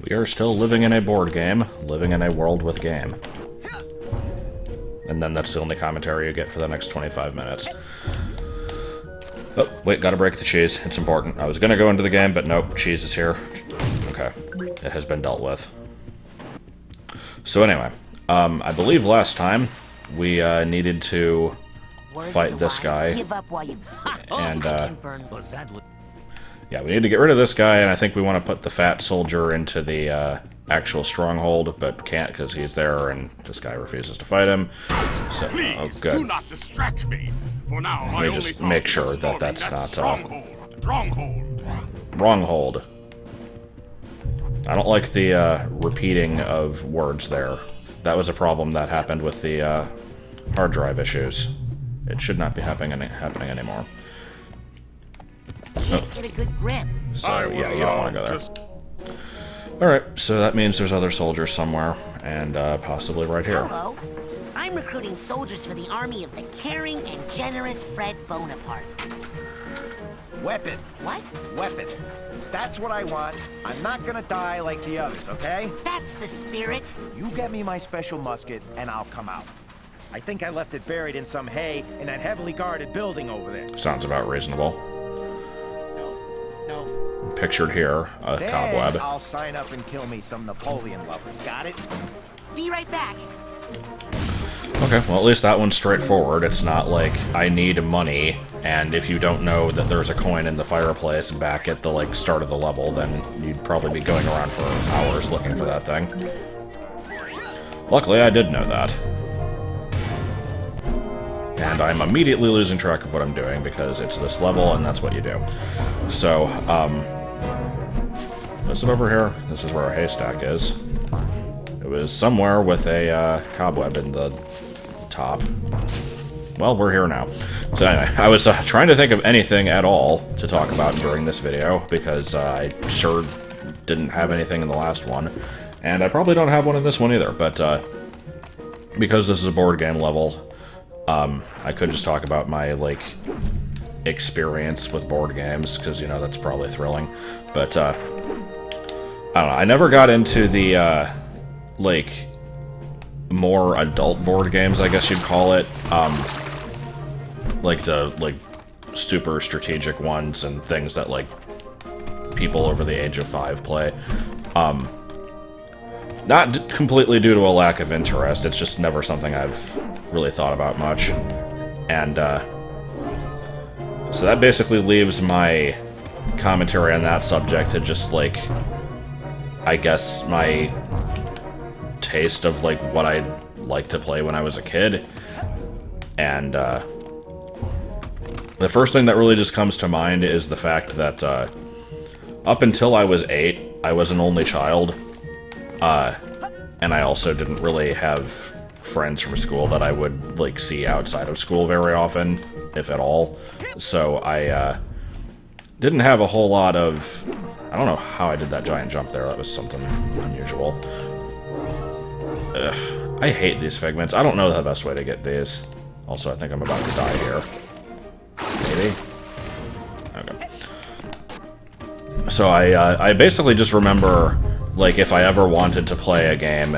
We are still living in a board game, living in a world with game. And then that's the only commentary you get for the next 25 minutes. Oh, wait, gotta break the cheese. It's important. I was gonna go into the game, but nope, cheese is here. Okay, it has been dealt with. So anyway, I believe last time we needed to fight this guy. And, yeah, we need to get rid of this guy, and I think we want to put the fat soldier into the actual stronghold, but can't because he's there, and this guy refuses to fight him. So, oh, good. Do not distract me. For now, Let me just make sure that that's not stronghold. wronghold. I don't like the repeating of words there. That was a problem that happened with the hard drive issues. It should not be happening anymore. Can't get a good grip. So, yeah, you don't want to go there. Alright, so that means there's other soldiers somewhere, and possibly right here. Hello. I'm recruiting soldiers for the army of the caring and generous Fred Bonaparte. Weapon. What? Weapon. That's what I want. I'm not gonna die like the others, okay? That's the spirit. You get me my special musket, and I'll come out. I think I left it buried in some hay in that heavily guarded building over there. Sounds about reasonable. No. Pictured here, a Then cobweb. I'll sign up and kill me some Napoleon lovers. Got it? Be right back. Okay, well at least that one's straightforward. It's not like, I need money, and if you don't know that there's a coin in the fireplace back at the, like, start of the level, then you'd probably be going around for hours looking for that thing. Luckily, I did know that. And I'm immediately losing track of what I'm doing, because it's this level, and that's what you do. So, is it over here? This is where our haystack is. It was somewhere with a cobweb in the top. Well, we're here now. So anyway, I was trying to think of anything at all to talk about during this video, because I sure didn't have anything in the last one. And I probably don't have one in this one either, but because this is a board game level, I could just talk about my, like, experience with board games, because, you know, that's probably thrilling. But, I don't know, I never got into the, like, more adult board games, I guess you'd call it. Like the, like, super strategic ones and things that, like, people over the age of 5 play. Not completely due to a lack of interest, it's just never something I've really thought about much. And, so that basically leaves my commentary on that subject to just, like, I guess my taste of, like, what I'd like to play when I was a kid. And, the first thing that really just comes to mind is the fact that, up until I was 8, I was an only child. And I also didn't really have friends from school that I would, like, see outside of school very often, if at all. So I, didn't have a whole lot of... I don't know how I did that giant jump there. That was something unusual. Ugh, I hate these figments. I don't know the best way to get these. Also, I think I'm about to die here. Maybe? Okay. So I basically just remember, like, if I ever wanted to play a game,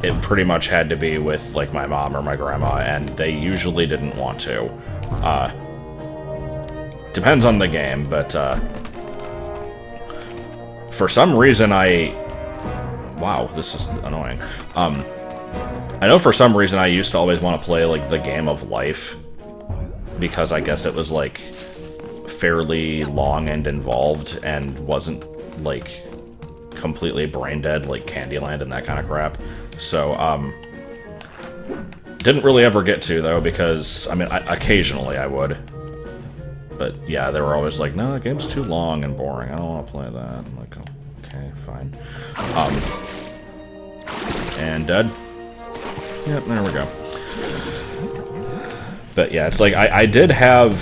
it pretty much had to be with, like, my mom or my grandma, and they usually didn't want to. Depends on the game, but, for some reason wow, this is annoying. I know for some reason I used to always want to play, like, the game of life, because I guess it was, like, fairly long and involved, and wasn't, like, completely brain dead like Candyland and that kind of crap. So, didn't really ever get to, though, because, I mean, occasionally I would. But, yeah, they were always like, no, the game's too long and boring. I don't want to play that. I'm like, okay, fine. And dead. Yep, there we go. But, yeah, it's like, I did have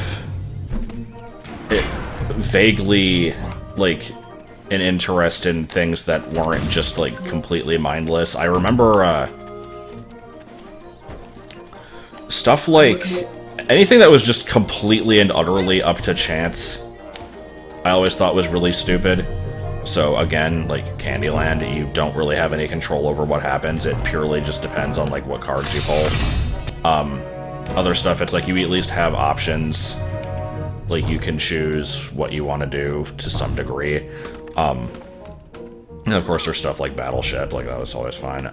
it vaguely, like, an interest in things that weren't just, like, completely mindless. I remember, stuff like... anything that was just completely and utterly up to chance, I always thought was really stupid. So again, like Candyland, you don't really have any control over what happens. It purely just depends on like what cards you pull. Other stuff, it's like you at least have options. Like you can choose what you want to do to some degree. And of course there's stuff like Battleship, like that was always fine.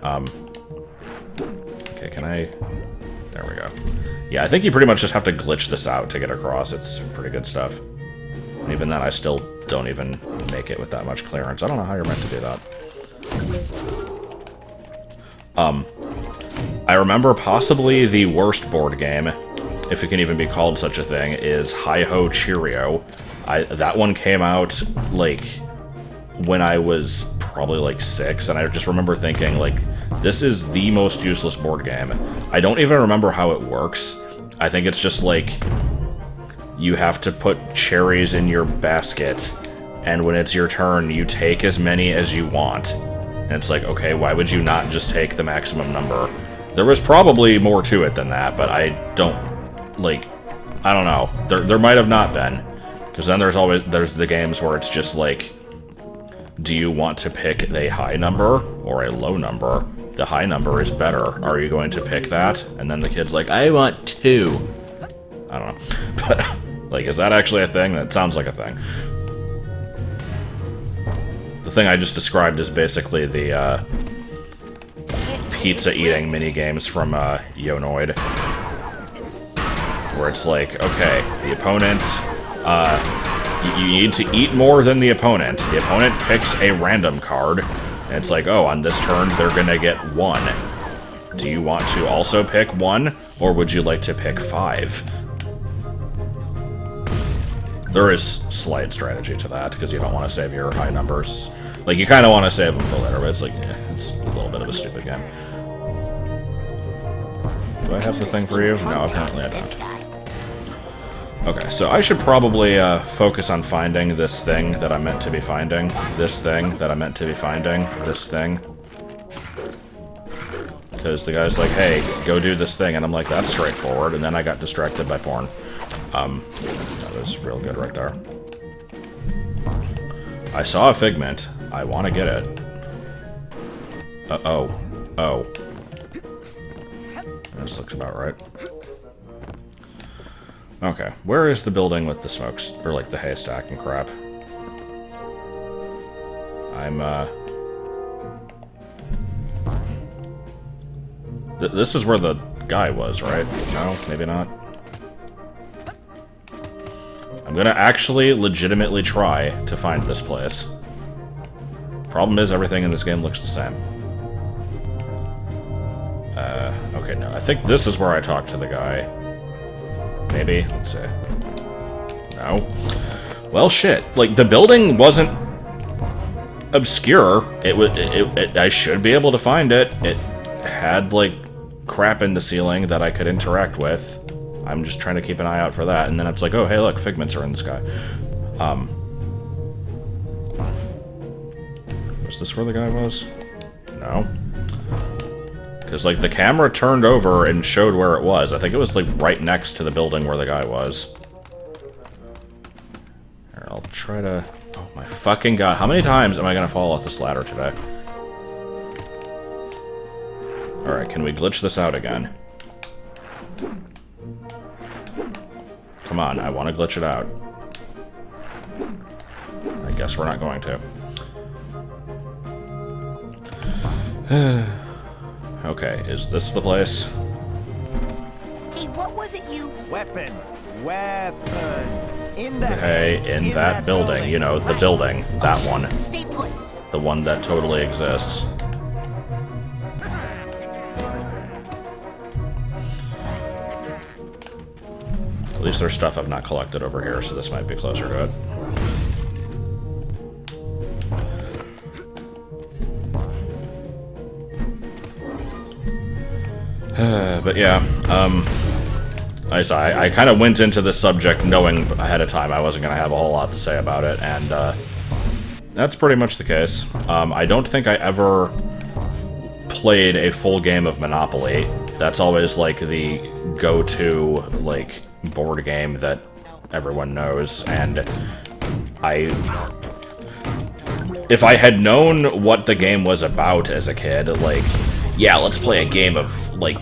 Okay, can I... There we go. Yeah, I think you pretty much just have to glitch this out to get across. It's pretty good stuff. And even then, I still don't even make it with that much clearance. I don't know how you're meant to do that. I remember possibly the worst board game, if it can even be called such a thing, is Hi-Ho Cheerio. That one came out, like, when I was probably, like, 6, and I just remember thinking, like, this is the most useless board game. I don't even remember how it works. I think it's just, like, you have to put cherries in your basket, and when it's your turn, you take as many as you want. And it's like, okay, why would you not just take the maximum number? There was probably more to it than that, but I don't, like, I don't know. There might have not been. Because then there's the games where it's just like, do you want to pick a high number or a low number? The high number is better. Are you going to pick that? And then the kid's like, I want 2. I don't know. But, like, is that actually a thing? That sounds like a thing. The thing I just described is basically the, pizza-eating mini-games from, Yonoid. Where it's like, okay, the opponent, you need to eat more than the opponent. The opponent picks a random card, and it's like, oh, on this turn, they're gonna get 1. Do you want to also pick 1, or would you like to pick 5? There is slight strategy to that, because you don't want to save your high numbers. Like, you kind of want to save them for later, but it's like, it's a little bit of a stupid game. Do I have the thing for you? No, apparently I don't. Okay, so I should probably focus on finding this thing that I'm meant to be finding. This thing that I'm meant to be finding. This thing. Because the guy's like, hey, go do this thing, and I'm like, that's straightforward, and then I got distracted by porn. That was real good right there. I saw a figment. I want to get it. Uh-oh. Oh. This looks about right. Okay, where is the building with the smokes, or like the haystack and crap? I'm, this is where the guy was, right? No, maybe not. I'm gonna actually legitimately try to find this place. Problem is, everything in this game looks the same. Okay, no, I think this is where I talked to the guy. Maybe? Let's see. No. Well, shit. Like, the building wasn't obscure. I should be able to find it. It had, like, crap in the ceiling that I could interact with. I'm just trying to keep an eye out for that. And then it's like, oh, hey, look, figments are in the sky. Was this where the guy was? No. Because, like, the camera turned over and showed where it was. I think it was, like, right next to the building where the guy was. Here, I'll try to... Oh, my fucking god. How many times am I gonna fall off this ladder today? Alright, can we glitch this out again? Come on, I want to glitch it out. I guess we're not going to. Okay, is this the place? Hey, what was it you... Weapon. Weapon. In that... Hey, in that building. You know, the building. That one. Stay put. The one that totally exists. At least there's stuff I've not collected over here, so this might be closer to it. But yeah, I kind of went into this subject knowing ahead of time I wasn't going to have a whole lot to say about it, and that's pretty much the case. I don't think I ever played a full game of Monopoly. That's always, like, the go-to, like, board game that everyone knows, and if I had known what the game was about as a kid, like, yeah, let's play a game of, like,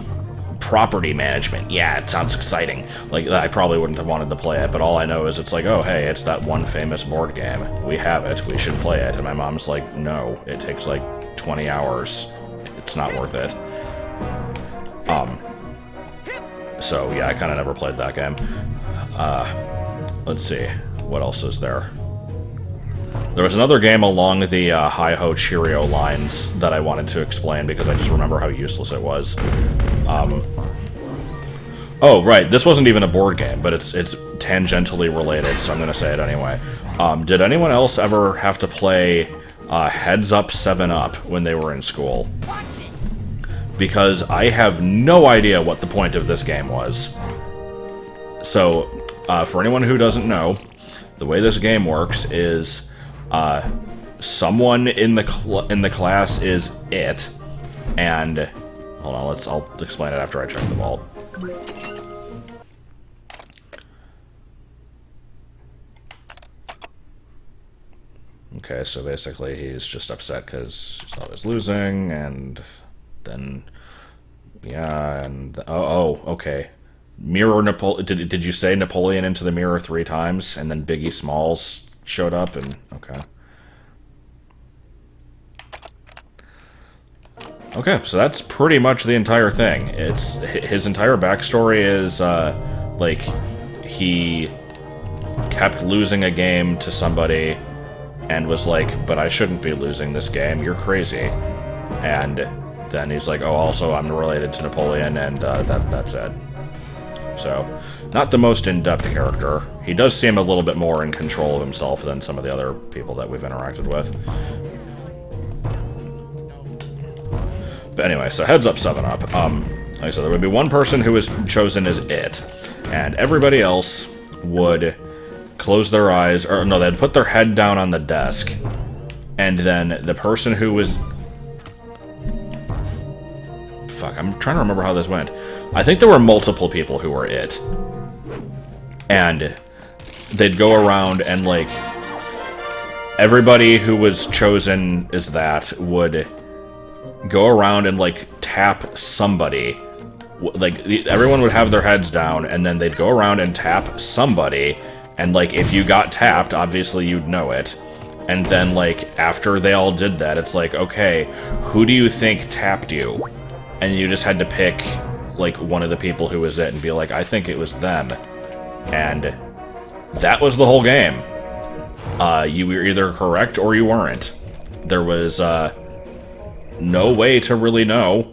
property management. Yeah, it sounds exciting. Like, I probably wouldn't have wanted to play it, but all I know is it's like, oh, hey, it's that one famous board game. We have it. We should play it. And my mom's like, no, it takes, like, 20 hours. It's not worth it. So, yeah, I kind of never played that game. Let's see. What else is there? There was another game along the Hi-Ho Cheerio lines that I wanted to explain because I just remember how useless it was. Oh, right, this wasn't even a board game, but it's tangentially related, so I'm going to say it anyway. Did anyone else ever have to play Heads Up 7-Up when they were in school? Because I have no idea what the point of this game was. So, for anyone who doesn't know, the way this game works is someone in the class is it, and hold on, I'll explain it after I check the vault. Okay, so basically he's just upset because he's always losing, and then yeah, and oh, okay. Mirror Napoleon. Did you say Napoleon into the mirror 3 times, and then Biggie Smalls showed up, and okay. Okay, so that's pretty much the entire thing. It's his entire backstory is like he kept losing a game to somebody and was like, but I shouldn't be losing this game. You're crazy. And then he's like, oh, also I'm related to Napoleon, and that's it. So, not the most in-depth character. He does seem a little bit more in control of himself than some of the other people that we've interacted with. But anyway, so Heads Up 7-Up. Like I said, there would be one person who was chosen as it, and everybody else would close their eyes, or no, they'd put their head down on the desk, and then the person who was... Fuck, I'm trying to remember how this went. I think there were multiple people who were it. And they'd go around and, like, everybody who was chosen as that would go around and, like, tap somebody. Like, everyone would have their heads down, and then they'd go around and tap somebody, and, like, if you got tapped, obviously you'd know it. And then, like, after they all did that, it's like, okay, who do you think tapped you? And you just had to pick, like, one of the people who was it and be like, I think it was them. And that was the whole game. You were either correct or you weren't. There was no way to really know.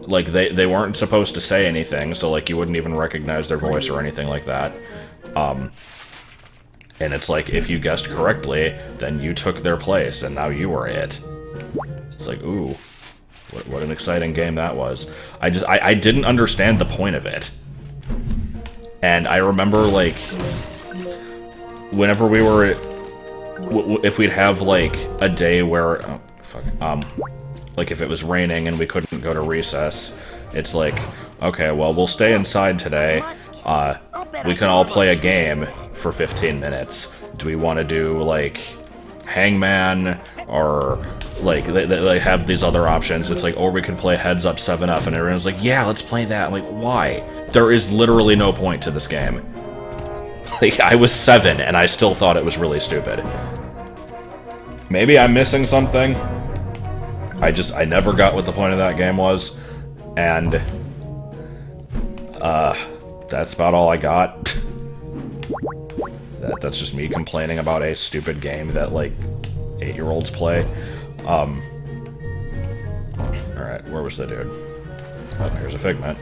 Like, they weren't supposed to say anything, so, like, you wouldn't even recognize their voice or anything like that. And it's like, if you guessed correctly, then you took their place, and now you were it. It's like, ooh. What an exciting game that was. I didn't understand the point of it. And I remember, like, whenever we were... if we'd have, like, a day where... Oh, fuck. Like, if it was raining and we couldn't go to recess, it's like, okay, well, we'll stay inside today. We can all play a game for 15 minutes. Do we want to do, like, Hangman, or... Like, they have these other options. It's like, or we could play Heads Up 7-Up, and everyone's like, yeah, let's play that. I'm like, why? There is literally no point to this game. Like, I was 7, and I still thought it was really stupid. Maybe I'm missing something. I never got what the point of that game was. And, that's about all I got. That's just me complaining about a stupid game that, like, 8-year-olds play. Alright, where was the dude? Oh, here's a Figment.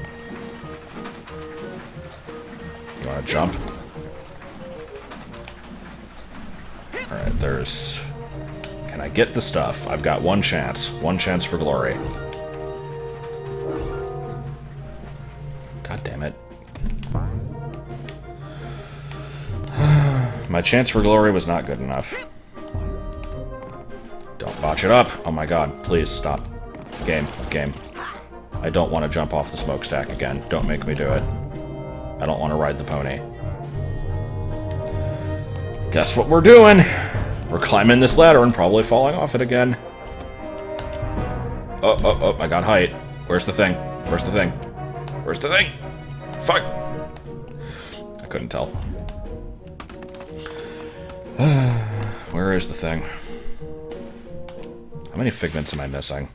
You wanna jump? Alright, there's... Can I get the stuff? I've got one chance. One chance for glory. God damn it. My chance for glory was not good enough. Don't botch it up. Oh my god, please stop. Game. I don't want to jump off the smokestack again. Don't make me do it. I don't want to ride the pony. Guess what we're doing? We're climbing this ladder and probably falling off it again. Oh, I got height. Where's the thing? Where's the thing? Where's the thing? Fuck! I couldn't tell. Where is the thing? How many figments am I missing?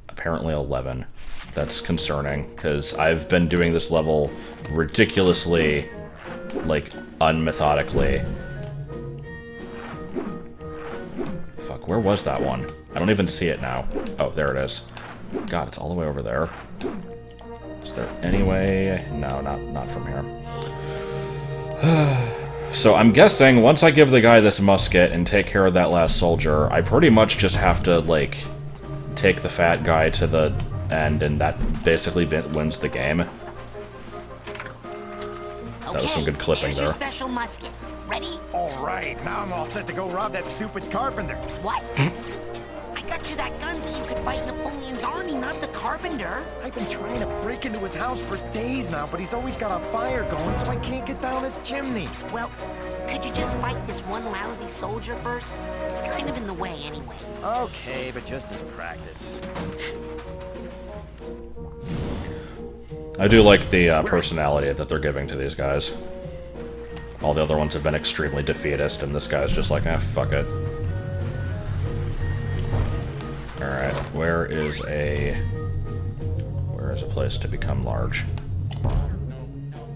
Apparently 11. That's concerning, because I've been doing this level ridiculously, like, unmethodically. Fuck, where was that one? I don't even see it now. Oh, there it is. God, it's all the way over there. Is there any way? No, not from here. So I'm guessing once I give the guy this musket and take care of that last soldier, I pretty much just have to, like, take the fat guy to the end, and that basically wins the game. That was some good clipping here's there. Your special musket. Ready? All right, now I'm all set to go rob that stupid carpenter. What? I got you that gun so you could fight Napoleon's army, not the carpenter. I've been trying to break into his house for days now, but he's always got a fire going, so I can't get down his chimney. Well, could you just fight this one lousy soldier first? He's kind of in the way anyway. Okay, but just as practice. I do like the personality that they're giving to these guys. All the other ones have been extremely defeatist, and this guy's just like, fuck it. Alright, where is a place to become large?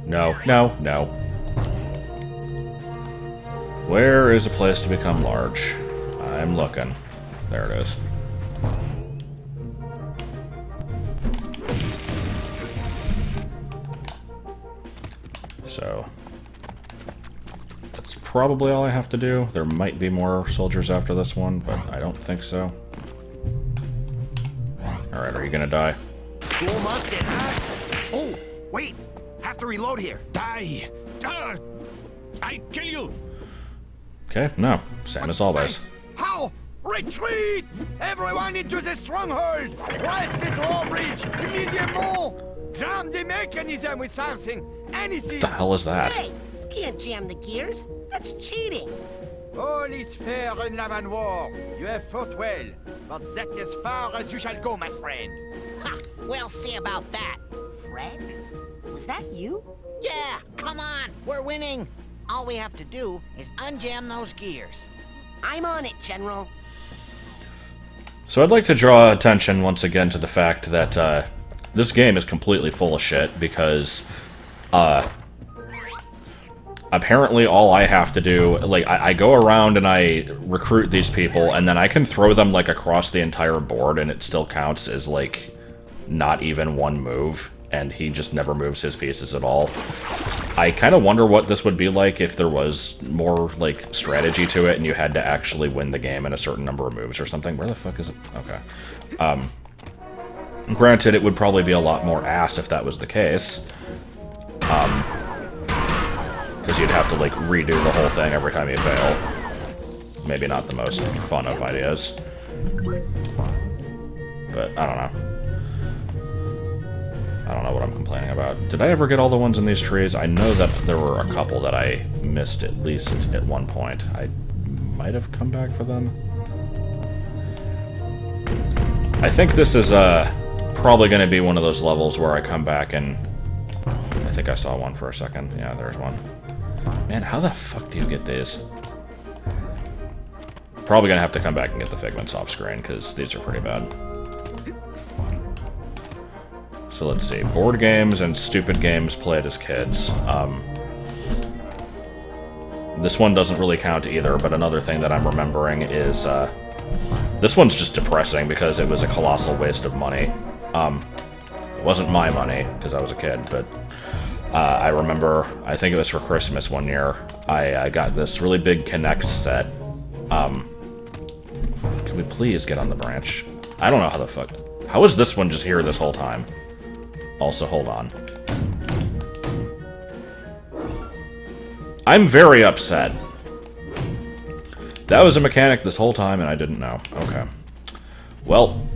No. Where is a place to become large? I'm looking. There it is. So, that's probably all I have to do. There might be more soldiers after this one, but I don't think so. Alright, are you gonna die? Cool musket, huh? Oh, wait. Have to reload here. Die! I kill you! Okay, no. Same as always. How? Retreat! Everyone into the stronghold! Blast the drawbridge immediately! Jam the mechanism with something! Anything! What the hell is that? Hey, you can't jam the gears. That's cheating. All is fair in love and war. You have fought well, but that is as far as you shall go, my friend. Ha! We'll see about that. Fred? Was that you? Yeah, come on. We're winning. All we have to do is unjam those gears. I'm on it, General. So I'd like to draw attention once again to the fact that this game is completely full of shit, because apparently all I have to do, like, I go around and I recruit these people, and then I can throw them, like, across the entire board, and it still counts as, like, not even one move, and he just never moves his pieces at all. I kind of wonder what this would be like if there was more, like, strategy to it, and you had to actually win the game in a certain number of moves or something. Where the fuck is it? Okay. Granted, it would probably be a lot more ass if that was the case. Because you'd have to, like, redo the whole thing every time you fail. Maybe not the most fun of ideas. But, I don't know. I don't know what I'm complaining about. Did I ever get all the ones in these trees? I know that there were a couple that I missed at least at one point. I might have come back for them. I think this is probably going to be one of those levels where I come back and... I think I saw one for a second. Yeah, there's one. Man, how the fuck do you get these? Probably going to have to come back and get the figments off screen, because these are pretty bad. So let's see. Board games and stupid games played as kids. This one doesn't really count either, but another thing that I'm remembering is... this one's just depressing because it was a colossal waste of money. It wasn't my money, because I was a kid, but... I remember, I think it was for Christmas one year, I got this really big Connect set. Can we please get on the branch? I don't know how the fuck... How is this one just here this whole time? Also, hold on. I'm very upset. That was a mechanic this whole time and I didn't know. Okay. Well...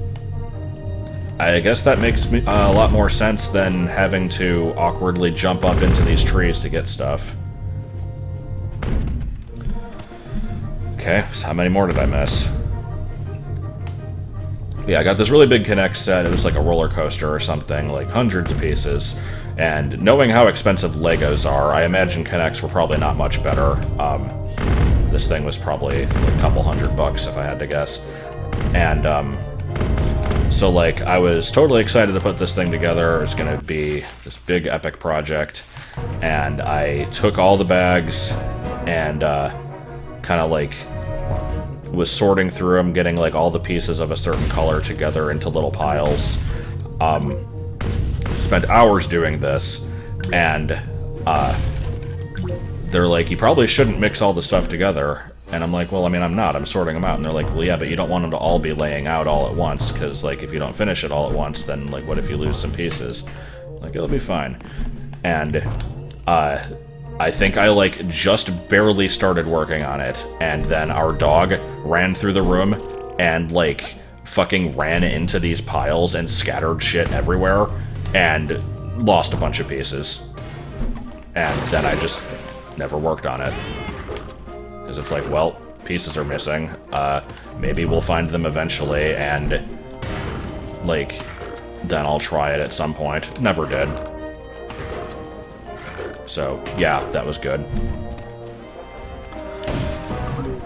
I guess that makes me a lot more sense than having to awkwardly jump up into these trees to get stuff. Okay, so how many more did I miss? Yeah, I got this really big Connect set. It was like a roller coaster or something, like hundreds of pieces. And knowing how expensive Legos are, I imagine Connects were probably not much better. This thing was probably like a couple $100 if I had to guess. And so like I was totally excited to put this thing together. It was going to be this big epic project. And I took all the bags and kind of like was sorting through them, getting like all the pieces of a certain color together into little piles. Spent hours doing this, and they're like, you probably shouldn't mix all the stuff together. And I'm like, well, I mean, I'm not. I'm sorting them out. And they're like, well, yeah, but you don't want them to all be laying out all at once, because like if you don't finish it all at once, then like what if you lose some pieces? Like, it'll be fine. And I think I, like, just barely started working on it, and then our dog ran through the room and, like, fucking ran into these piles and scattered shit everywhere, and lost a bunch of pieces. And then I just never worked on it. Because it's like, well, pieces are missing. Maybe we'll find them eventually, and, like, then I'll try it at some point. Never did. So, yeah, that was good.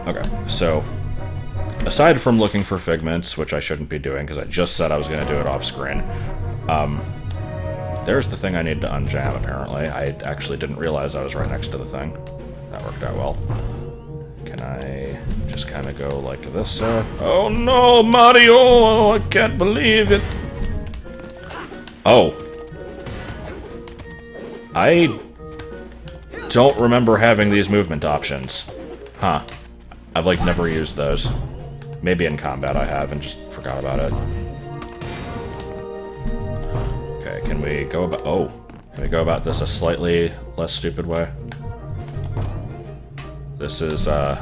Okay, so, aside from looking for figments, which I shouldn't be doing because I just said I was going to do it off screen, there's the thing I need to unjam, apparently. I actually didn't realize I was right next to the thing. That worked out well. Can I just kind of go like this? Oh no, Mario! I can't believe it! Oh. I don't remember having these movement options. Huh. I've, like, never used those. Maybe in combat I have and just forgot about it. Okay, can we go about... Oh. Can we go about this a slightly less stupid way? This is, I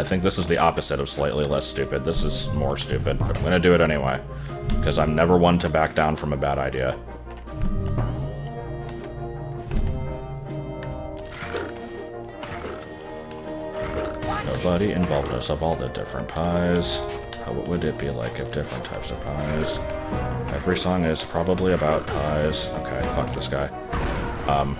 think this is the opposite of slightly less stupid. This is more stupid, but I'm gonna do it anyway. Because I'm never one to back down from a bad idea. Nobody involved us of all the different pies. How would it be like if different types of pies? Every song is probably about pies. Okay, fuck this guy. I'm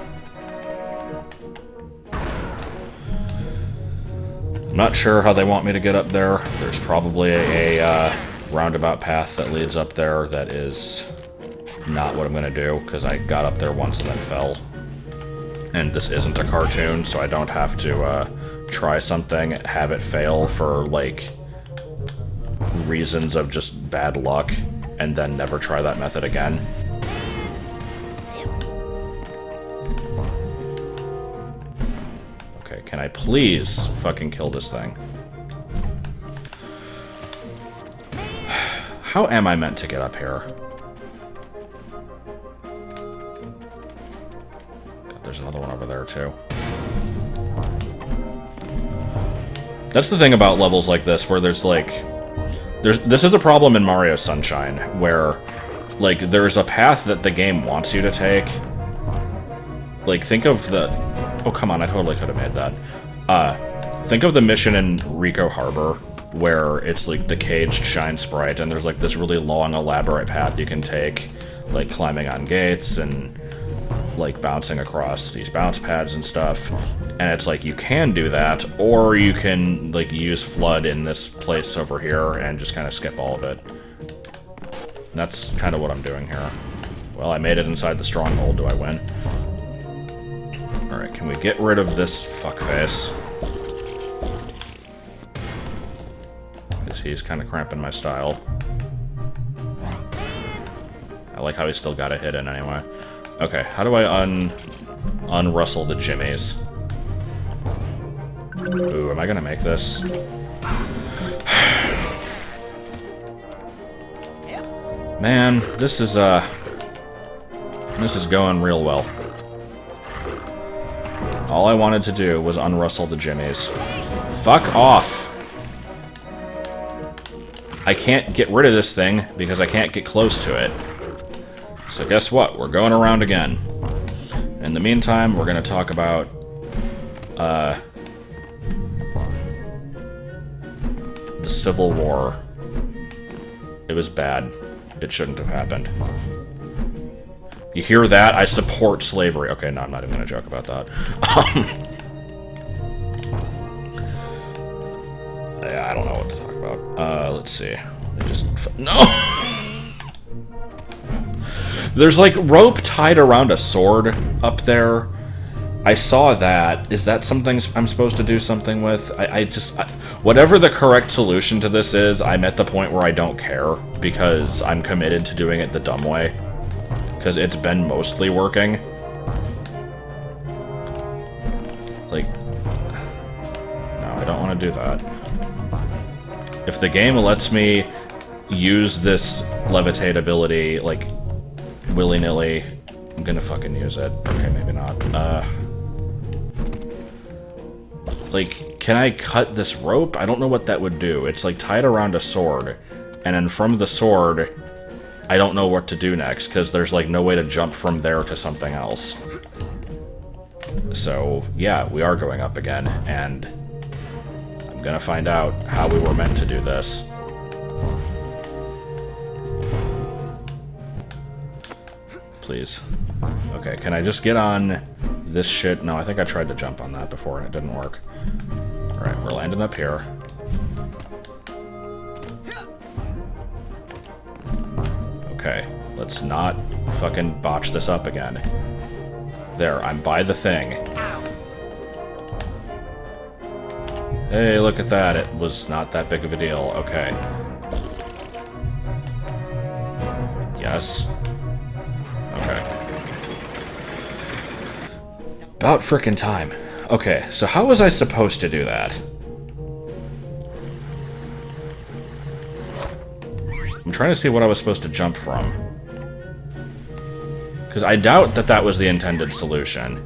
not sure how they want me to get up there. There's probably a roundabout path that leads up there that is not what I'm gonna do, because I got up there once and then fell. And this isn't a cartoon, so I don't have to try something, have it fail for, like, reasons of just bad luck, and then never try that method again. Okay, can I please fucking kill this thing? How am I meant to get up here? God, there's another one over there, too. That's the thing about levels like this, where there's, like... This is a problem in Mario Sunshine, where, like, there's a path that the game wants you to take. Like, think of the... Oh, come on, I totally could have made that. Think of the mission in Rico Harbor, where it's, like, the caged Shine Sprite, and there's, like, this really long, elaborate path you can take, like, climbing on gates and, like, bouncing across these bounce pads and stuff. And it's like, you can do that, or you can, like, use Flood in this place over here and just kind of skip all of it. And that's kind of what I'm doing here. Well, I made it inside the stronghold. Do I win? Alright, can we get rid of this fuckface? Because he's kind of cramping my style. I like how he's still got it hidden anyway. Okay, how do I unrustle the jimmies? Ooh, am I gonna make this? Man, this is going real well. All I wanted to do was unrustle the jimmies. Fuck off! I can't get rid of this thing because I can't get close to it. So guess what? We're going around again. In the meantime, we're gonna talk about, civil war. It was bad. It shouldn't have happened. You hear that? I support slavery. Okay, no, I'm not even gonna joke about that. Yeah, I don't know what to talk about. Let's see. They just... No! There's, like, rope tied around a sword up there. I saw that. Is that something I'm supposed to do something with? Whatever the correct solution to this is, I'm at the point where I don't care, because I'm committed to doing it the dumb way. Because it's been mostly working. Like... No, I don't want to do that. If the game lets me use this levitate ability, like, willy-nilly, I'm gonna fucking use it. Okay, maybe not. Like, can I cut this rope? I don't know what that would do. It's, like, tied around a sword. And then from the sword, I don't know what to do next, because there's, like, no way to jump from there to something else. So, yeah, we are going up again, and I'm gonna find out how we were meant to do this. Please. Okay, can I just get on this shit? No, I think I tried to jump on that before and it didn't work. Alright, we're landing up here. Okay, let's not fucking botch this up again. There, I'm by the thing. Hey, look at that. It was not that big of a deal. Okay. Yes. Okay. About frickin' time. Okay, so how was I supposed to do that? I'm trying to see what I was supposed to jump from. Because I doubt that that was the intended solution.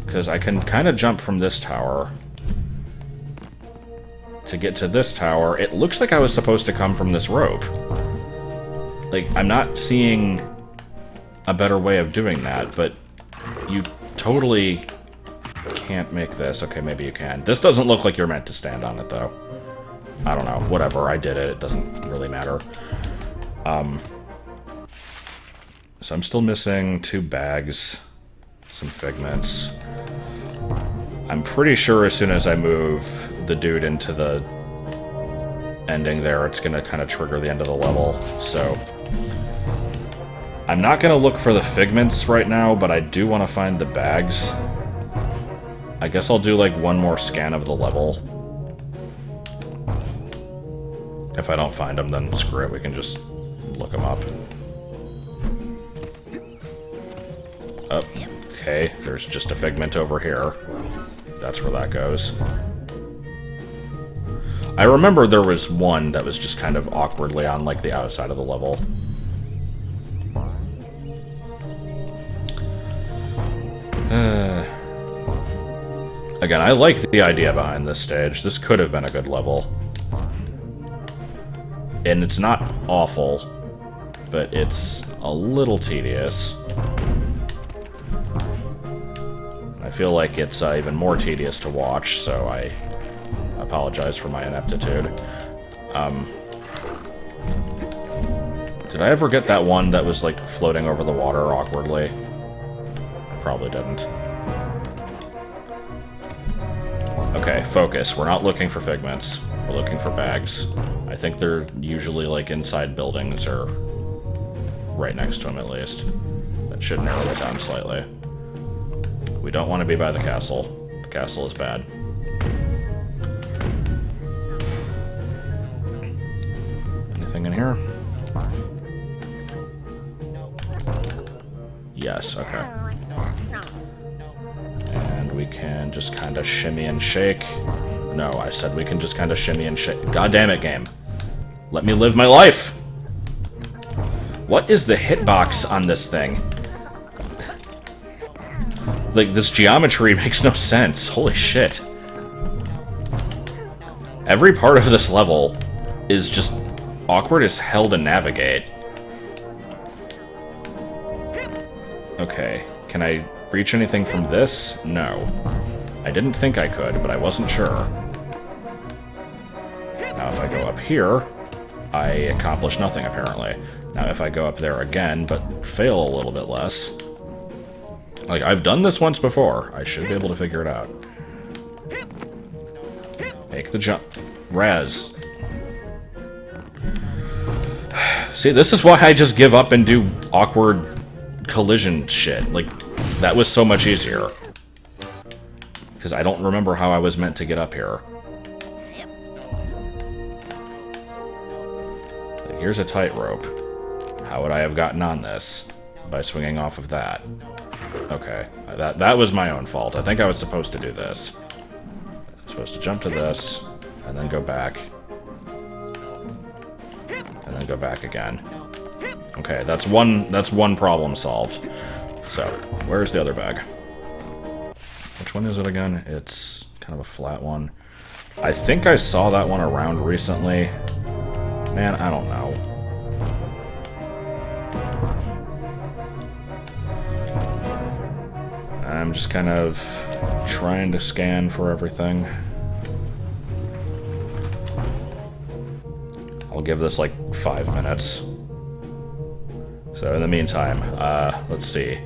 Because I can kind of jump from this tower to get to this tower. It looks like I was supposed to come from this rope. Like, I'm not seeing a better way of doing that, but you totally can't make this. Okay, maybe you can. This doesn't look like you're meant to stand on it, though. I don't know. Whatever, I did it. It doesn't really matter. So I'm still missing 2 bags, some figments. I'm pretty sure as soon as I move the dude into the ending there, it's gonna kind of trigger the end of the level, so... I'm not gonna look for the figments right now, but I do want to find the bags. I guess I'll do, like, one more scan of the level. If I don't find them, then screw it, we can just look them up. Oh, okay, there's just a figment over here. That's where that goes. I remember there was one that was just kind of awkwardly on, like, the outside of the level. Again, I like the idea behind this stage. This could have been a good level. And it's not awful, but it's a little tedious. I feel like it's even more tedious to watch, so I apologize for my ineptitude. Did I ever get that one that was, like, floating over the water awkwardly? I probably didn't. Okay, focus. We're not looking for figments. We're looking for bags. I think they're usually, like, inside buildings or right next to them, at least. That should narrow it down slightly. We don't want to be by the castle. The castle is bad. Anything in here? Yes, okay. And we can just kind of shimmy and shake. No, I said we can just kind of shimmy and shake. God damn it, game. Let me live my life! What is the hitbox on this thing? Like, this geometry makes no sense. Holy shit. Every part of this level is just awkward as hell to navigate. Okay, can I reach anything from this? No. I didn't think I could, but I wasn't sure. Now if I go up here, I accomplish nothing, apparently. Now if I go up there again, but fail a little bit less... Like, I've done this once before. I should be able to figure it out. Make the jump. Raz. See, this is why I just give up and do awkward collision shit. Like, that was so much easier. Because I don't remember how I was meant to get up here. Like, here's a tightrope. How would I have gotten on this? By swinging off of that. Okay, that was my own fault. I think I was supposed to do this. I was supposed to jump to this, and then go back. And then go back again. Okay, that's one problem solved. So, where's the other bag? Which one is it again? It's kind of a flat one. I think I saw that one around recently. Man, I don't know. I'm just kind of trying to scan for everything. I'll give this like 5 minutes. So in the meantime, let's see.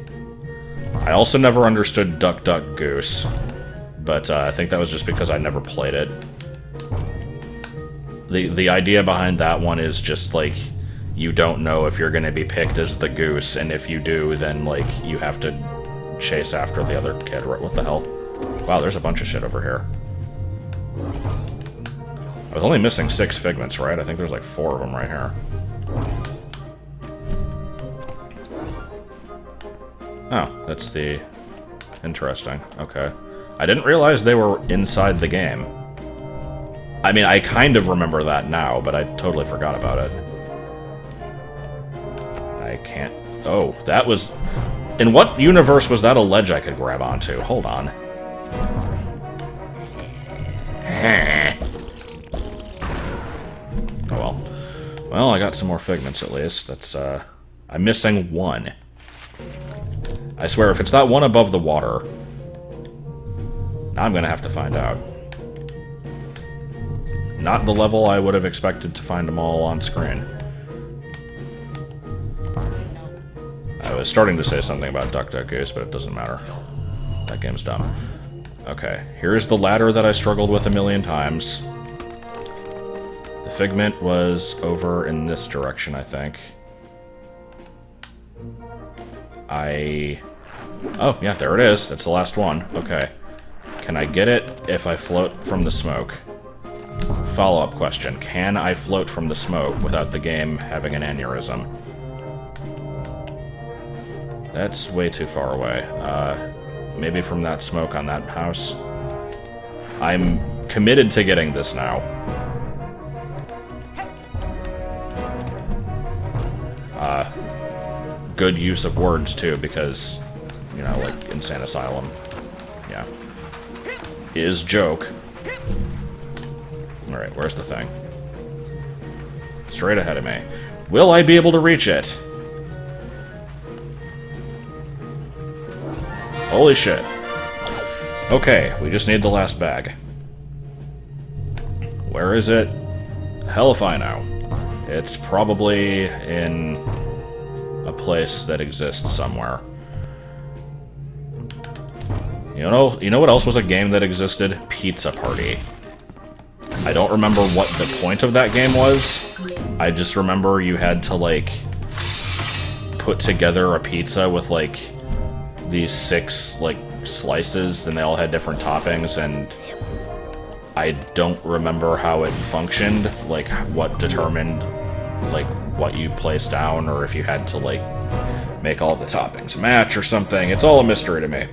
I also never understood Duck Duck Goose, but I think that was just because I never played it. The idea behind that one is just like, you don't know if you're going to be picked as the goose, and if you do, then like you have to chase after the other kid. What the hell? Wow, there's a bunch of shit over here. I was only missing 6 figments, right? I think there's like 4 of them right here. Oh, that's the... Interesting. Okay. I didn't realize they were inside the game. I mean, I kind of remember that now, but I totally forgot about it. I can't... Oh, that was... In what universe was that a ledge I could grab onto? Hold on. Oh well. Well, I got some more figments at least. That's, I'm missing 1. I swear, if it's that one above the water... Now I'm gonna have to find out. Not the level I would have expected to find them all on screen. I was starting to say something about Duck Duck Goose, but it doesn't matter. That game's dumb. Okay, here's the ladder that I struggled with a million times. The figment was over in this direction, I think. Oh, yeah, there it is. That's the last one. Okay. Can I get it if I float from the smoke? Follow-up question. Can I float from the smoke without the game having an aneurysm? That's way too far away. Maybe from that smoke on that house? I'm committed to getting this now. Good use of words, too, because, you know, like, insane asylum. Yeah. Is joke. Alright, where's the thing? Straight ahead of me. Will I be able to reach it? Holy shit. Okay, we just need the last bag. Where is it? Hell if I know. It's probably in a place that exists somewhere. You know what else was a game that existed? Pizza Party. I don't remember what the point of that game was. I just remember you had to, like, put together a pizza with, like, these 6, like, slices, and they all had different toppings, and I don't remember how it functioned, like, what determined, like, what you placed down, or if you had to, like, make all the toppings match or something. It's all a mystery to me.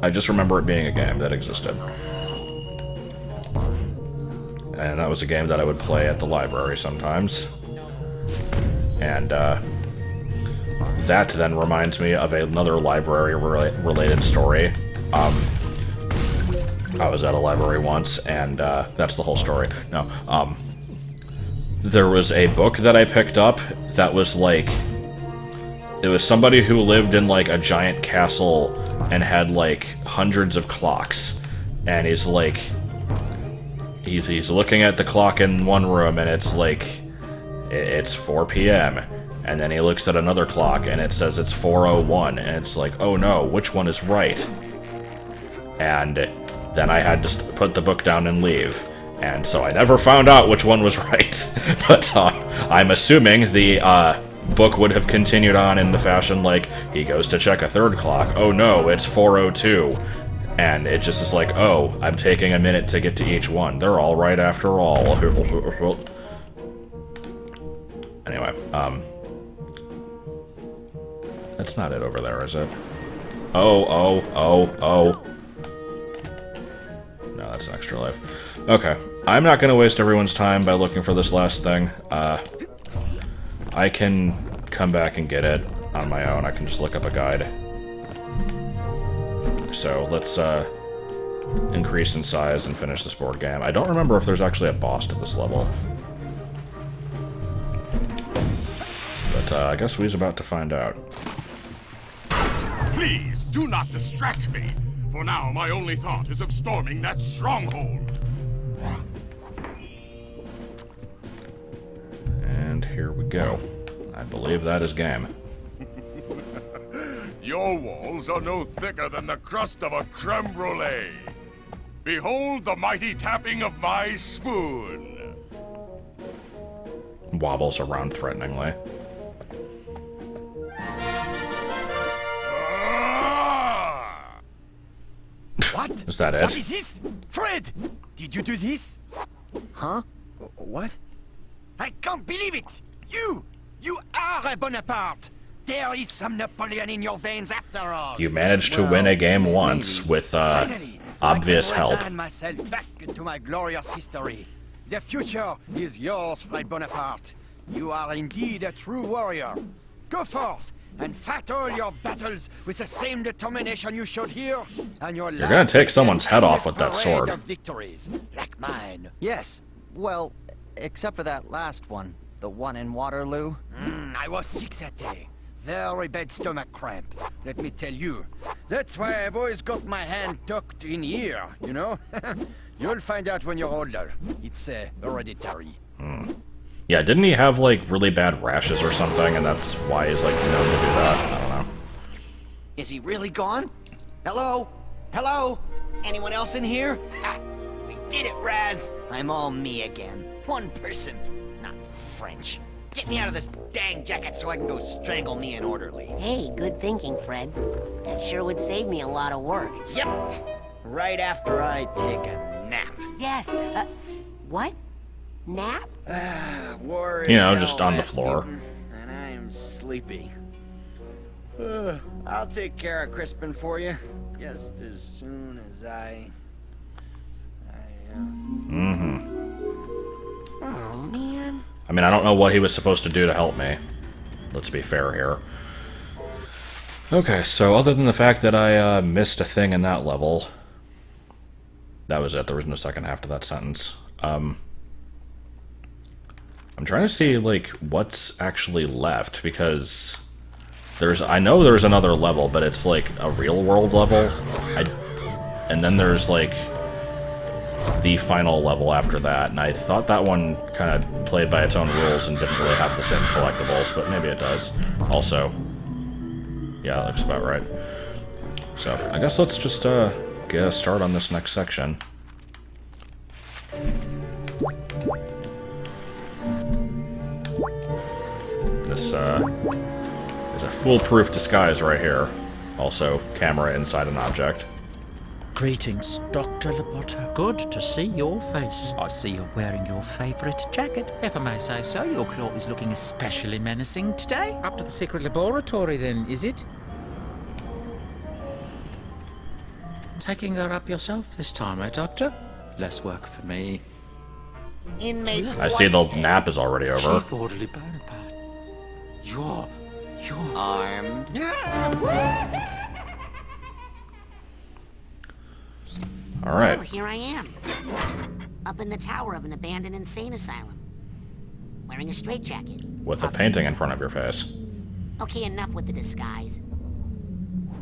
I just remember it being a game that existed. And that was a game that I would play at the library sometimes. And, that then reminds me of another library-related story. I was at a library once, and, that's the whole story. No, there was a book that I picked up that was, like... It was somebody who lived in, like, a giant castle and had, like, hundreds of clocks. And he's, like... he's looking at the clock in one room, and it's like, it's 4 p.m., and then he looks at another clock, and it says it's 4:01, and it's like, oh no, which one is right? And then I had to put the book down and leave, and so I never found out which one was right. But I'm assuming the book would have continued on in the fashion like, he goes to check a third clock, oh no, it's 4:02. And it just is like, oh, I'm taking a minute to get to each one. They're all right after all. Anyway, that's not it over there, is it? Oh. No, that's an extra life. Okay, I'm not gonna waste everyone's time by looking for this last thing. I can come back and get it on my own. I can just look up a guide. So let's increase in size and finish this board game. I don't remember if there's actually a boss to this level. But I guess we's about to find out. Please do not distract me. For now, my only thought is of storming that stronghold. And here we go. I believe that is game. Your walls are no thicker than the crust of a creme brulee. Behold the mighty tapping of my spoon. Wobbles around threateningly. What? Is that it? What is this? Fred! Did you do this? Huh? What? I can't believe it! You are a Bonaparte! There is some Napoleon in your veins after all! You managed to win a game once with Finally, obvious I can help. resign myself back into my glorious history. The future is yours, Fred Bonaparte. You are indeed a true warrior. Go forth and fight all your battles with the same determination you showed here, and you're gonna take someone's head off with that sword. Of victories, like mine. Yes. Well, except for that last one. The one in Waterloo. I was sick that day. Very bad stomach cramp, let me tell you. That's why I've always got my hand tucked in here, you know? You'll find out when you're older. It's hereditary. Yeah, didn't he have, like, really bad rashes or something, and that's why he's, like, known to do that? I don't know. Is he really gone? Hello? Hello? Anyone else in here? Ha! We did it, Raz! I'm all me again. One person. Not French. Get me out of this dang jacket so I can go strangle me an orderly. Hey, good thinking, Fred. That sure would save me a lot of work. Yep. Right after I take a nap. Yes, what? Nap? War is You know, hell, just on the floor. Rasputin, and I'm sleepy. I'll take care of Crispin for you, just as soon as I Oh, man. I mean, I don't know what he was supposed to do to help me. Let's be fair here. Okay, so other than the fact that I missed a thing in that level, that was it. There was no second half to that sentence. I'm trying to see, like, what's actually left, because I know there's another level, but it's, like, a real-world level. And then there's, like, the final level after that, and I thought that one kind of played by its own rules and didn't really have the same collectibles, but maybe it does. Also, yeah, that looks about right. So, I guess let's just get a start on this next section. This is a foolproof disguise right here. Also, camera inside an object. Greetings, Dr. Labotta. Good to see your face. I see you're wearing your favorite jacket. If I may say so, your claw is looking especially menacing today. Up to the secret laboratory, then, is it? Taking her up yourself this time, eh, Doctor? Less work for me. Inmate. I see the nap is already over. Chief Orderly Bonaparte. You're... Armed. Alright. Well, here I am. Up in the tower of an abandoned insane asylum. Wearing a straitjacket. With a painting in front of your face. Okay, enough with the disguise.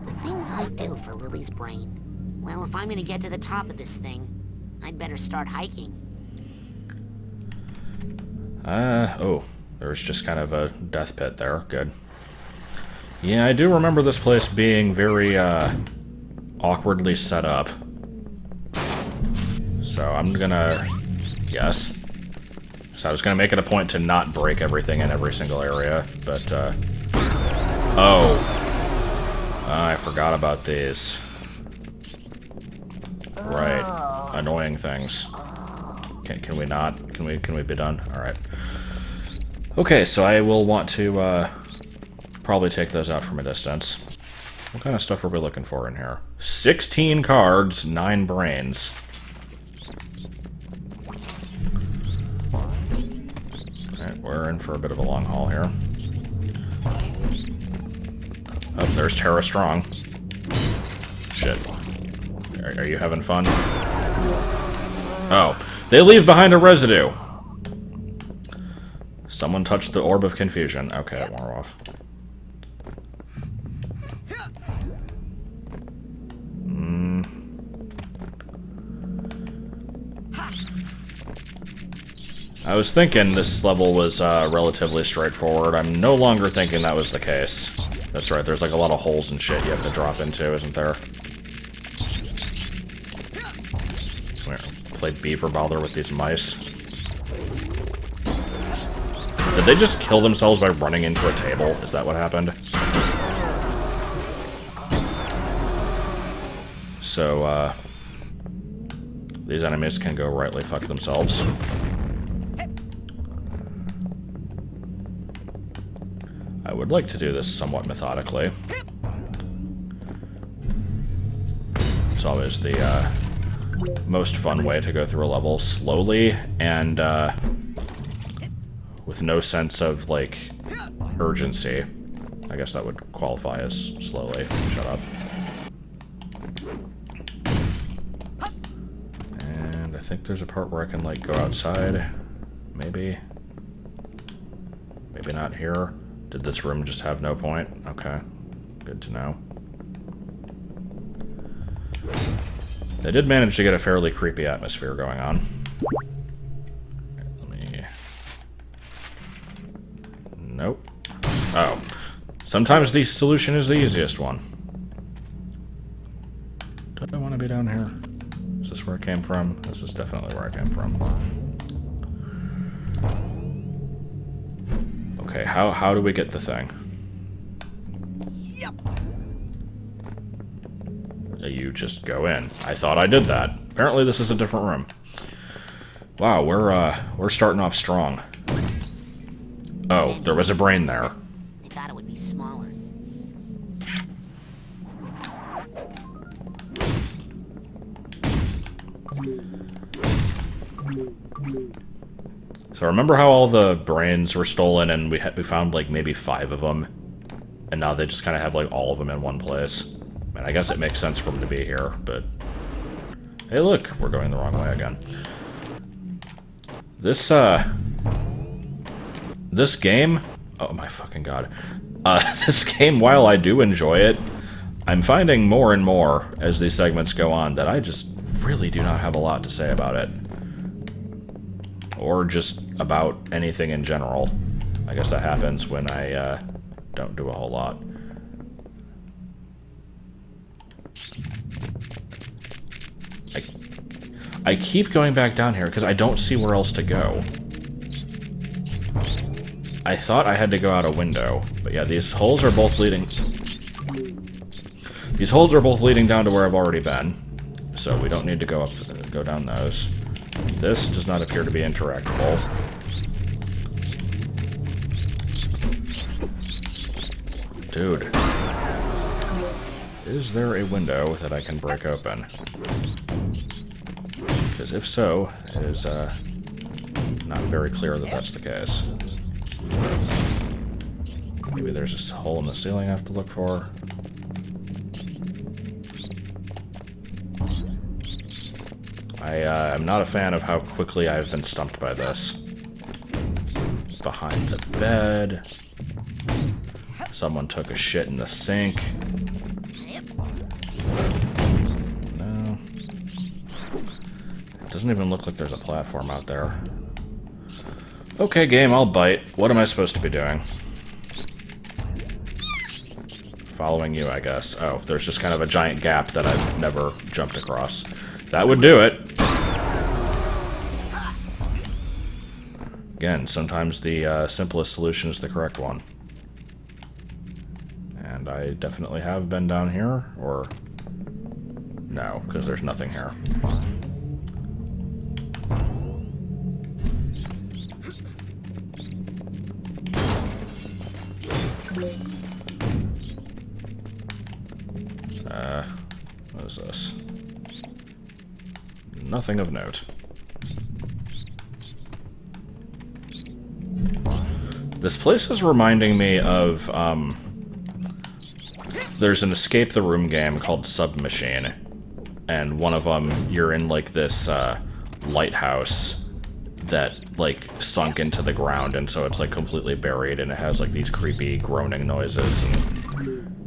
The things I do for Lily's brain. Well, if I'm gonna get to the top of this thing, I'd better start hiking. Oh. There's just kind of a death pit there. Good. Yeah, I do remember this place being very, awkwardly set up. So I'm gonna... Yes. So I was gonna make it a point to not break everything in every single area, but, Oh. I forgot about these. Right. Annoying things. Can we not? Can we be done? Alright. Okay, so I will want to, probably take those out from a distance. What kind of stuff are we looking for in here? 16 cards, 9 brains. Alright, we're in for a bit of a long haul here. Oh, there's Tara Strong. Shit. Are you having fun? Oh, they leave behind a residue! Someone touched the Orb of Confusion. Okay, it wore off. I was thinking this level was relatively straightforward. I'm no longer thinking that was the case. That's right, there's like a lot of holes and shit you have to drop into, isn't there? Play beaver bother with these mice. Did they just kill themselves by running into a table? Is that what happened? So, these enemies can go rightly fuck themselves. I would like to do this somewhat methodically. It's always the, most fun way to go through a level. Slowly, and, with no sense of, like, urgency. I guess that would qualify as slowly. Shut up. And I think there's a part where I can, like, go outside. Maybe. Maybe not here. Did this room just have no point? Okay. Good to know. They did manage to get a fairly creepy atmosphere going on. Let me... Nope. Oh. Sometimes the solution is the easiest one. Do I want to be down here? Is this where it came from? This is definitely where I came from. Okay, how do we get the thing? Yep. You just go in. I thought I did that. Apparently this is a different room. Wow, we're starting off strong. Oh, there was a brain there. We thought it would be smaller. So remember how all the brains were stolen and we found like maybe 5 of them? And now they just kind of have like all of them in one place. I mean, I guess it makes sense for them to be here, but... Hey look, we're going the wrong way again. This game... Oh my fucking god. This game, while I do enjoy it, I'm finding more and more as these segments go on that I just really do not have a lot to say about it. Or just about anything in general. I guess that happens when I don't do a whole lot. I keep going back down here because I don't see where else to go. I thought I had to go out a window, but yeah, these holes are both leading... These holes are both leading down to where I've already been, so we don't need to go down those. This does not appear to be interactable. Dude. Is there a window that I can break open? Because if so, it is not very clear that that's the case. Maybe there's this hole in the ceiling I have to look for. I'm not a fan of how quickly I've been stumped by this. Behind the bed. Someone took a shit in the sink. No. It doesn't even look like there's a platform out there. Okay, game, I'll bite. What am I supposed to be doing? Following you, I guess. Oh, there's just kind of a giant gap that I've never jumped across. That would do it. Again, sometimes the simplest solution is the correct one. And I definitely have been down here, or... No, because there's nothing here. What is this? Nothing of note. This place is reminding me of, there's an escape the room game called Submachine, and one of them, you're in, like, this, lighthouse that, like, sunk into the ground, and so it's, like, completely buried, and it has, like, these creepy groaning noises, and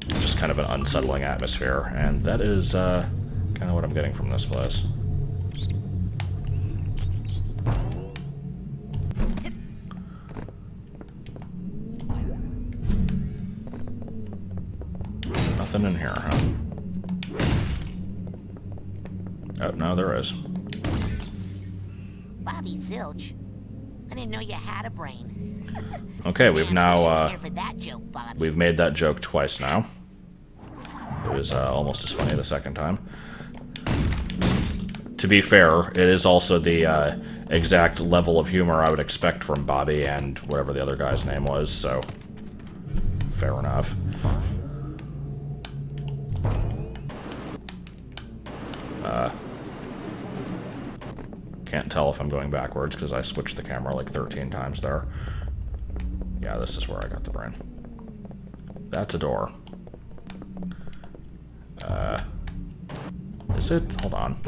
just kind of an unsettling atmosphere, and that is, kind of what I'm getting from this place. Nothing in here, huh? Oh, no, there is. Bobby Zilch. I didn't know you had a brain. Okay, we've now, Here for that joke, Bobby. we've made that joke twice now. It was almost as funny the second time. To be fair, it is also the exact level of humor I would expect from Bobby and whatever the other guy's name was, so fair enough. Can't tell if I'm going backwards because I switched the camera like 13 times there. Yeah, this is where I got the brain. That's a door. Is it? Hold on.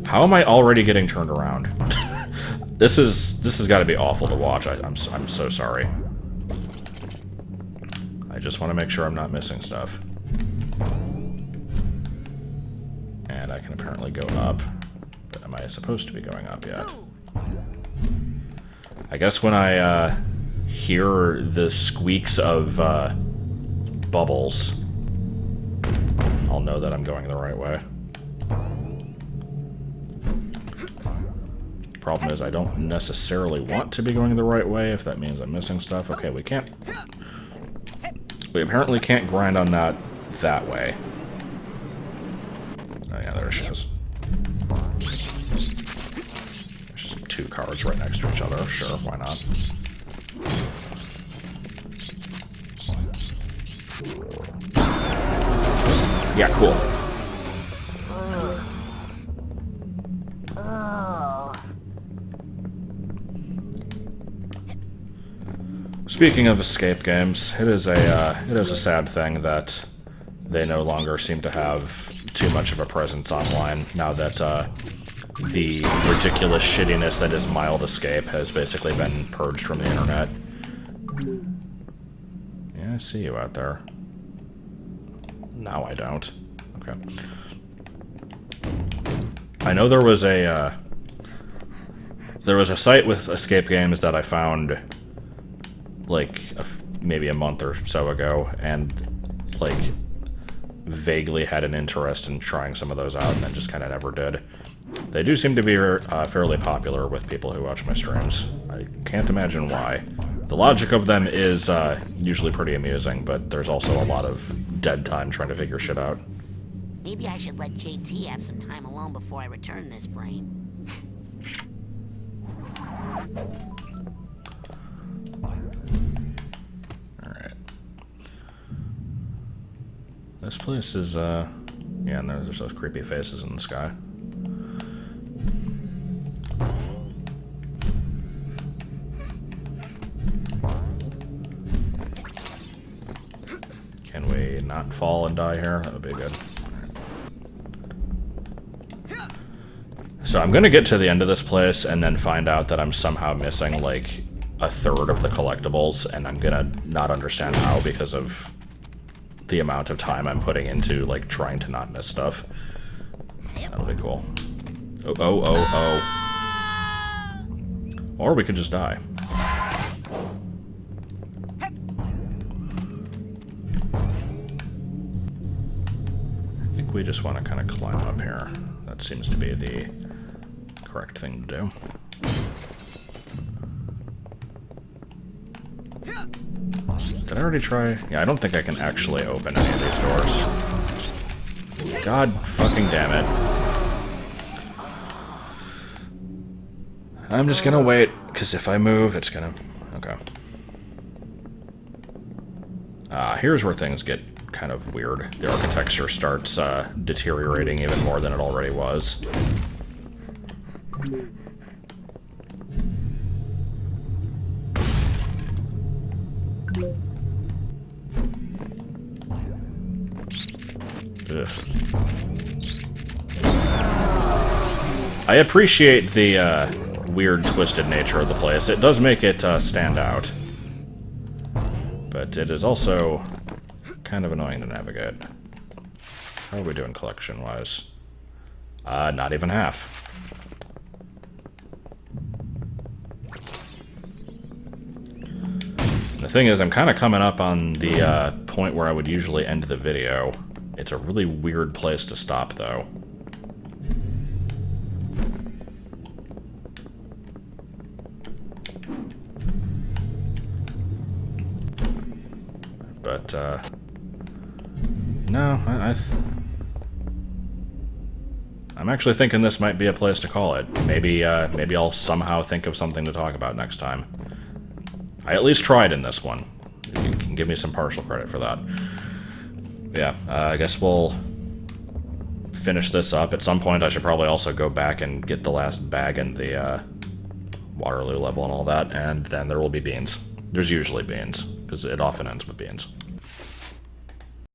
How am I already getting turned around? This has got to be awful to watch. I'm so sorry. I just want to make sure I'm not missing stuff. And I can apparently go up. But am I supposed to be going up yet? I guess when I hear the squeaks of bubbles, I'll know that I'm going the right way. Problem is, I don't necessarily want to be going the right way if that means I'm missing stuff. Okay, we can't... We apparently can't grind on that way. Oh yeah, there she is. There's just two cards right next to each other. Sure, why not? Yeah, cool. Speaking of escape games, it is a sad thing that they no longer seem to have too much of a presence online now that the ridiculous shittiness that is Mild Escape has basically been purged from the internet. Yeah, I see you out there. Now I don't. Okay. I know there was a site with escape games that I found like maybe a month or so ago, and like vaguely had an interest in trying some of those out, and then just kind of never did. They do seem to be fairly popular with people who watch my streams. I can't imagine why. The logic of them is usually pretty amusing, but there's also a lot of dead time trying to figure shit out. Maybe I should let JT have some time alone before I return this brain. Alright. This place is, yeah, and there's those creepy faces in the sky. Can we not fall and die here? That would be good. So I'm gonna get to the end of this place and then find out that I'm somehow missing like a third of the collectibles, and I'm gonna not understand how because of the amount of time I'm putting into like trying to not miss stuff. That'll be cool. Oh. Or we could just die. I think we just want to kind of climb up here. That seems to be the correct thing to do. Did I already try? Yeah, I don't think I can actually open any of these doors. God fucking damn it. I'm just gonna wait, because if I move, it's gonna... Okay. Here's where things get kind of weird. The architecture starts deteriorating even more than it already was. Ugh. I appreciate the weird, twisted nature of the place. It does make it stand out. But it is also kind of annoying to navigate. How are we doing collection-wise? Not even half. The thing is, I'm kind of coming up on the point where I would usually end the video. It's a really weird place to stop, though. But, no, I'm actually thinking this might be a place to call it. Maybe I'll somehow think of something to talk about next time. I at least tried in this one. You can give me some partial credit for that. Yeah, I guess we'll finish this up. At some point, I should probably also go back and get the last bag in the Waterloo level and all that, and then there will be beans. There's usually beans, because it often ends with beans.